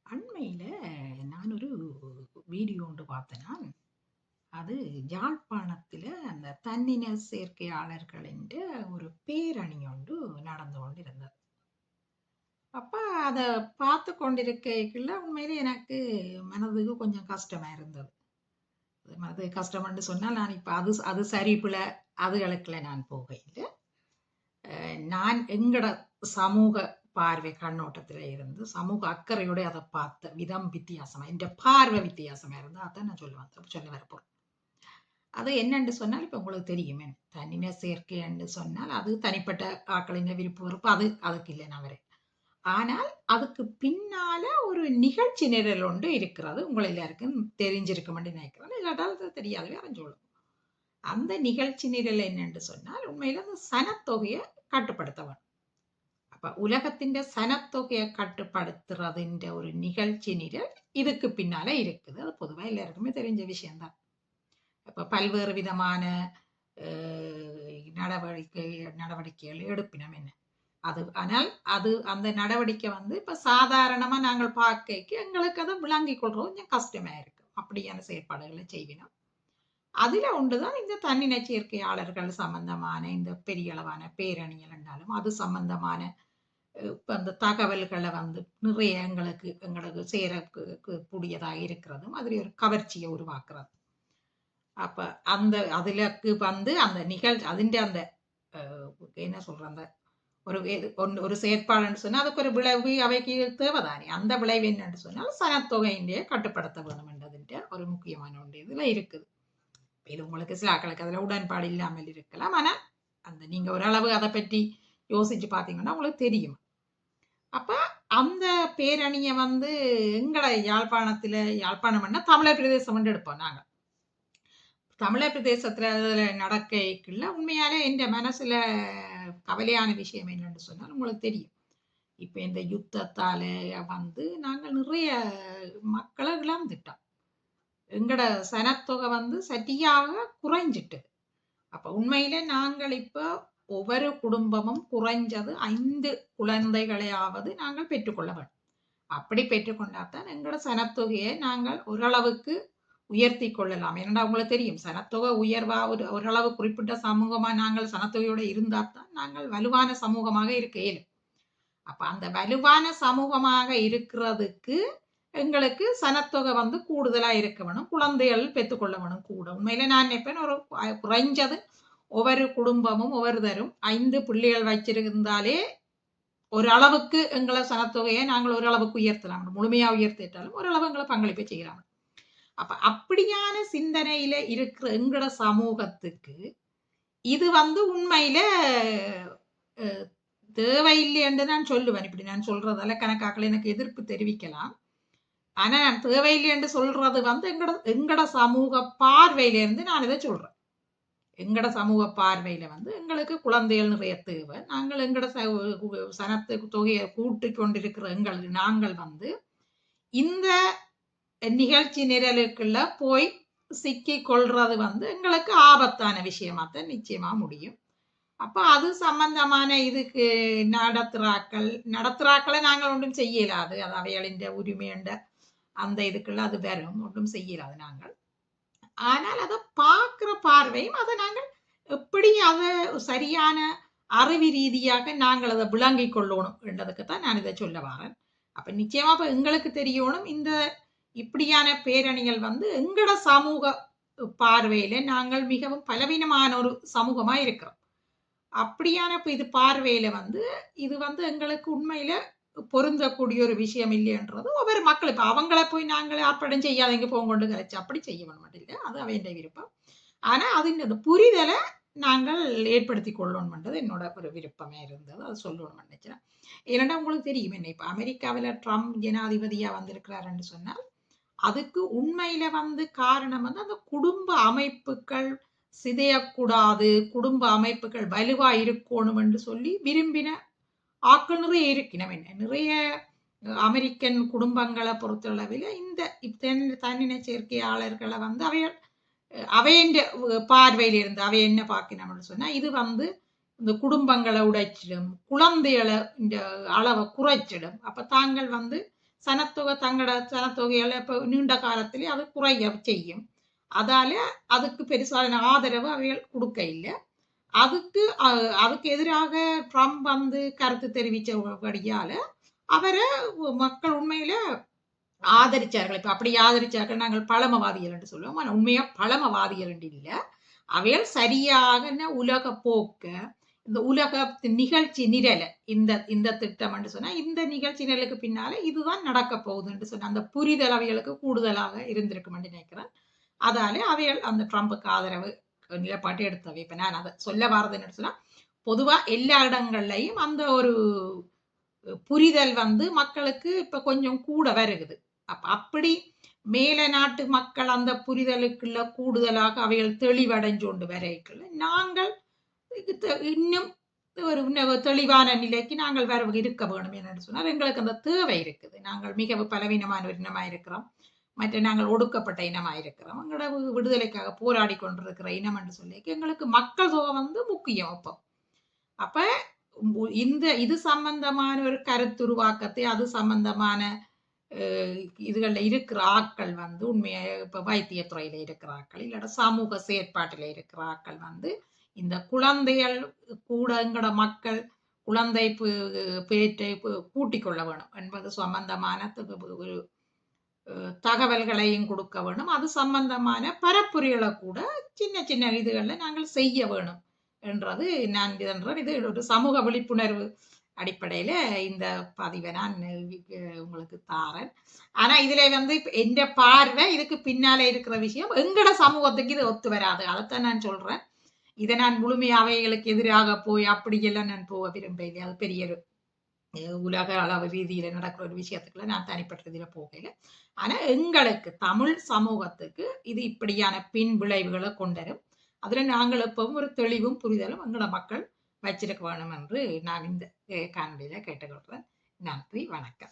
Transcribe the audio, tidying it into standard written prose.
அண்மையில நான் ஒரு வீடியோ ஒன்று பார்த்தேனா, அது யாழ்ப்பாணத்தில அந்த தன்னின சேர்க்கையாளர்களின் ஒரு பேரணி ஒன்று நடந்து கொண்டிருந்தது. அப்ப அத பார்த்து கொண்டிருக்கைக்குள்ள உண்மையிலே எனக்கு மனதுக்கு கொஞ்சம் கஷ்டமா இருந்தது. அது கஷ்டம்னு சொன்னா, நான் இப்ப அது அது சரி பிழ அதுகளுக்குள்ள நான் போகையில, நான் எங்கட சமூக பார்வை கண்ணோட்டத்தில இருந்து, சமூக அக்கறையோட அத பார்த்த விதம் வித்தியாசமா, என்ற பார்வை வித்தியாசமா இருந்தா அதான் நான் சொல்ல வரப்போறேன். அது என்னன்னு சொன்னால், இப்ப உங்களுக்கு தெரியுமே, தனின சேர்க்கை என்று சொன்னால், அது தனிப்பட்ட ஆட்களின் விருப்பு வெறுப்பு அதுக்கு இல்ல நான் வரேன். ஆனால் அதுக்கு பின்னால ஒரு நிகழ்ச்சி நிரல் ஒன்று இருக்கிறது. உங்கள் எல்லாருக்கும் தெரிஞ்சிருக்கும் என்று நினைக்கிறேன். இல்லாட்டால் அது தெரியாதவே அறிஞ்சோளும். அந்த நிகழ்ச்சி நிரல் என்னன்னு சொன்னால், உண்மையில அந்த சனத்தொகையை கட்டுப்படுத்த வேணும். அப்ப உலகத்தின் சனத்தொகையை கட்டுப்படுத்துறதுன்ற ஒரு நிகழ்ச்சி நிரல் இதுக்கு பின்னால இருக்குது. அது பொதுவா எல்லாருக்குமே தெரிஞ்ச விஷயம்தான். இப்ப பல்வேறு விதமான நடவடிக்கைகள் எடுப்பினம் என்ன. ஆனால் அது அந்த நடவடிக்கை வந்து இப்ப சாதாரணமா நாங்கள் பார்க்க எங்களுக்கு அதை விளங்கிக் கொள்றது கொஞ்சம் கஷ்டமா இருக்கு. அப்படியான செயற்பாடுகளை செய்வினோம். அதுல ஒன்றுதான் இந்த தன்னின சேர்க்கையாளர்கள் சம்பந்தமான இந்த பெரிய அளவான பேரணிகள் என்றாலும் அது சம்பந்தமான இப்ப அந்த தகவல்களை வந்து நிறைய எங்களுக்கு சேர கூடியதாக இருக்கிறதும் அதுல ஒரு கவர்ச்சியை உருவாக்குறது. அப்ப அந்த அதுலக்கு வந்து அந்த நிகழ்ச்சி அதிண்ட அந்த என்ன சொல்ற அந்த ஒரு செயற்பாடுன்னு சொன்னா அதுக்கு ஒரு விளைவு அவைக்கு தேவைதானே. அந்த விளைவு என்னன்னு சொன்னால் சனத்தொகையின்றே கட்டுப்படுத்த வேணும் என்றதுன்ற ஒரு முக்கியமான ஒன்று இதுல இருக்குது. இது உங்களுக்கு சில ஆக்களுக்கு அதுல உடன்பாடு இல்லாமல் இருக்கலாம். ஆனா அந்த நீங்க ஓரளவு அதை பற்றி யோசிச்சு பார்த்தீங்கன்னா உங்களுக்கு தெரியும். அப்ப அந்த பேரணிய வந்து எங்கட யாழ்ப்பாணம்னா தமிழர் பிரதேசம் வந்து எடுப்போம் நாங்க. தமிழர் பிரதேசத்துல நடக்கைக்குள்ள உண்மையாலே என்ற மனசுல கவலையான விஷயம் என்னன்னு சொன்னால் உங்களுக்கு தெரியும். இப்ப இந்த யுத்தத்தால வந்து நாங்கள் நிறைய மக்களை இழந்துட்டோம். எங்கட சனத்தொகை வந்து சரியாக குறைஞ்சிட்டு. அப்ப உண்மையிலே நாங்கள் இப்ப ஒவ்வொரு குடும்பமும் குறைஞ்சது 5 குழந்தைகளையாவது நாங்கள் பெற்றுக்கொள்ள வேண்டும். அப்படி பெற்றுக்கொண்டாதான் எங்களோட சனத்தொகையை நாங்கள் ஓரளவுக்கு உயர்த்தி கொள்ளலாம். ஏன்னா உங்களுக்கு தெரியும் சனத்தொகை உயர்வா ஓரளவு குறிப்பிட்ட சமூகமா நாங்கள் சனத்தொகையோட இருந்தால்தான் நாங்கள் வலுவான சமூகமாக இருக்க இயலும். அப்ப அந்த வலுவான சமூகமாக இருக்கிறதுக்கு எங்களுக்கு சனத்தொகை வந்து கூடுதலா இருக்க வேணும். குழந்தைகள் பெற்றுக்கொள்ள வேணும் கூட. உண்மையில நான் நினைப்பேன் ஒரு குறைஞ்சது ஒவ்வொரு குடும்பமும் ஒவ்வொருத்தரும் 5 பிள்ளைகள் வச்சிருந்தாலே ஓரளவுக்கு எங்களை சனத்தொகையை நாங்கள் ஓரளவுக்கு உயர்த்தலாம். முழுமையா உயர்த்திட்டாலும் ஓரளவு எங்களை பங்களிப்பை செய்யலாம். அப்ப அப்படியான சிந்தனையில இருக்கிற எங்கட சமூகத்துக்கு இது வந்து உண்மையில தேவையில்லை என்று நான் சொல்லுவேன். இப்படி நான் சொல்றதால கணக்காக்கள் எனக்கு எதிர்ப்பு தெரிவிக்கலாம். ஆனா நான் தேவையில்லை என்று சொல்றது வந்து எங்கட சமூக பார்வையில இருந்து நான் இதை சொல்றேன். எங்கட சமூக பார்வையில வந்து எங்களுக்கு குழந்தைகள் நிறைய தேவை. நாங்கள் எங்கட சனத்து தொகையை கூட்டிக் கொண்டிருக்கிற நாங்கள் வந்து இந்த நிகழ்ச்சி நிரலுக்குள்ள போய் சிக்கி கொள்றது வந்து எங்களுக்கு ஆபத்தான விஷயமாத்தான் நிச்சயமா முடியும். அப்ப அது சம்பந்தமான இதுக்கு நடத்துறாக்களை நாங்கள் ஒன்றும் செய்யலாது. அது அவைகளின் உரிமை என்ற அந்த இதுக்குள்ள அது வரும். ஒன்றும் செய்யலாது நாங்கள். ஆனால் அதை பார்க்கிற பார்வையும் அதை நாங்கள் எப்படி அதை சரியான அறிவு ரீதியாக நாங்கள் அதை விளங்கிக் கொள்ளணும் என்றதுக்குத்தான் நான் இதை சொல்ல வரேன். அப்ப நிச்சயமா இப்ப எங்களுக்கு தெரியணும் இந்த இப்படியான பேரணிகள் வந்து எங்கட சமூக பார்வையில நாங்கள் மிகவும் பலவீனமான ஒரு சமூகமா இருக்கிறோம். அப்படியான இது பார்வையில வந்து இது வந்து எங்களுக்கு உண்மையில பொருந்தக்கூடிய ஒரு விஷயம் இல்லைன்றது ஒவ்வொரு மக்கள் இப்ப அவங்களை போய் நாங்கள் ஆர்ப்பாட்டம் செய்யாதீங்க போங்க கொண்டு கலைச்சு அப்படி செய்ய வேணும் இல்லை. அது அவைய விருப்பம். ஆனா அது புரிதலை நாங்கள் ஏற்படுத்தி கொள்ளணும்ன்றது என்னோட ஒரு விருப்பமே இருந்தது. அது சொல்லணும்னு நினைச்சேன். ஏன்னா உங்களுக்கு தெரியும் என்ன இப்ப அமெரிக்காவில ட்ரம்ப் ஜனாதிபதியா வந்திருக்கிறாருன்னு சொன்னால் அதுக்கு உண்மையில வந்து காரணம் வந்து அந்த குடும்ப அமைப்புகள் சிதையக்கூடாது, குடும்ப அமைப்புகள் வலுவா இருக்கணும் என்று சொல்லி விரும்பின ஆக்கள் நிறைய இருக்கணும். என்ன நிறைய அமெரிக்கன் குடும்பங்களை பொறுத்தளவில் இந்த தன்னின சேர்க்கையாளர்களை வந்து அவையின் பார்வையில் இருந்து அவை என்ன பார்க்கணும்னு சொன்னா இது வந்து இந்த குடும்பங்களை உடைச்சிடும், குழந்தைகளை இந்த அளவை குறைச்சிடும். அப்ப தாங்கள் வந்து தங்களோட சனத்தொகையால இப்ப நீண்ட காலத்திலே அது குறைய செய்யும். அதால அதுக்கு பெருசான ஆதரவு அவைகள் குடுக்க இல்ல. அதுக்கு எதிராக ட்ரம்ப் வந்து கருத்து தெரிவிச்சபடியால அவர மக்கள் உண்மையில ஆதரிச்சார்கள். இப்ப அப்படி ஆதரிச்சார்கள் நாங்கள் பழமவாதிகள் என்று சொல்லுவோம். ஆனா உண்மையா பழமவாதிகள் என்று இல்ல. அவைகள் சரியாக உலக போக்க, இந்த உலக நிகழ்ச்சி நிரல இந்த இந்த திட்டம் என்று சொன்னா, இந்த நிகழ்ச்சி நிரலுக்கு பின்னால இதுதான் நடக்க போகுது என்று சொன்ன அந்த புரிதல் அவைகளுக்கு கூடுதலாக இருந்திருக்கும் என்று நினைக்கிறேன். அதாலே அவைகள் அந்த ட்ரம்புக்கு ஆதரவு நிலைப்பாட்டு எடுத்தவை. இப்ப நான் அதை சொல்ல வாரது என்ன சொன்னா, பொதுவா எல்லா இடங்கள்லயும் அந்த ஒரு புரிதல் வந்து மக்களுக்கு இப்ப கொஞ்சம் கூட வருகுது. அப்படி மேல நாட்டு மக்கள் அந்த புரிதலுக்குள்ள கூடுதலாக அவைகள் தெளிவடைஞ்சோண்டு வரைக்குள்ள நாங்கள் இன்னும் ஒரு தெளிவான நிலைக்கு நாங்கள் இருக்க வேணும் என்று சொன்னால் எங்களுக்கு அந்த தேவை இருக்குது. நாங்கள் மிகவும் பலவீனமான ஒரு இனமா இருக்கிறோம். மற்ற நாங்கள் ஒடுக்கப்பட்ட இனமா இருக்கிறோம். எங்களோட விடுதலைக்காக போராடி கொண்டிருக்கிற இனம் என்று சொல்லி எங்களுக்கு மக்கள் தொகை வந்து முக்கியம். அப்ப இது சம்பந்தமான ஒரு கருத்துருவாக்கத்தை அது சம்பந்தமான இதுகள்ல இருக்கிற ஆட்கள் வந்து உண்மையா இப்ப வைத்தியத்துறையில இருக்கிற ஆட்கள் இல்லாட்ட சமூக செயற்பாட்டில இருக்கிற ஆட்கள் வந்து இந்த குழந்தைகள் கூட எங்கட மக்கள் குழந்தை பேற்றை கூட்டிக் கொள்ள வேணும் என்பது சம்பந்தமான ஒரு தகவல்களையும் கொடுக்க வேணும். அது சம்பந்தமான பரப்புரைகளை கூட சின்ன சின்ன இதுகள்ல நாங்கள் செய்ய வேணும் என்றது நான் இது ஒரு சமூக விழிப்புணர்வு அடிப்படையில இந்த பதிவை நான் உங்களுக்கு தாரேன். ஆனா இதுல வந்து எந்த பார்வை இதுக்கு பின்னால இருக்கிற விஷயம் எங்கட சமூகத்துக்கு இது ஒத்து வராது. அதைத்தான் நான் சொல்றேன். இதை நான் முழுமையாவைகளுக்கு எதிராக போய் அப்படியெல்லாம் நான் போக விரும்பல. அது பெரிய உலக அளவு ரீதியில நடக்கிற ஒரு விஷயத்துக்குள்ள நான் தனிப்பட்ட இதுல போகல. ஆனா எங்களுக்கு தமிழ் சமூகத்துக்கு இது இப்படியான பின் விளைவுகளை கொண்டரும். அதுல நாங்கள் எப்பவும் ஒரு தெளிவும் புரிதலும் எங்களோட மக்கள் வச்சிருக்க வேணும் என்று நான் இந்த காணொலியில கேட்டுக்கொள்றேன். நன்றி, வணக்கம்.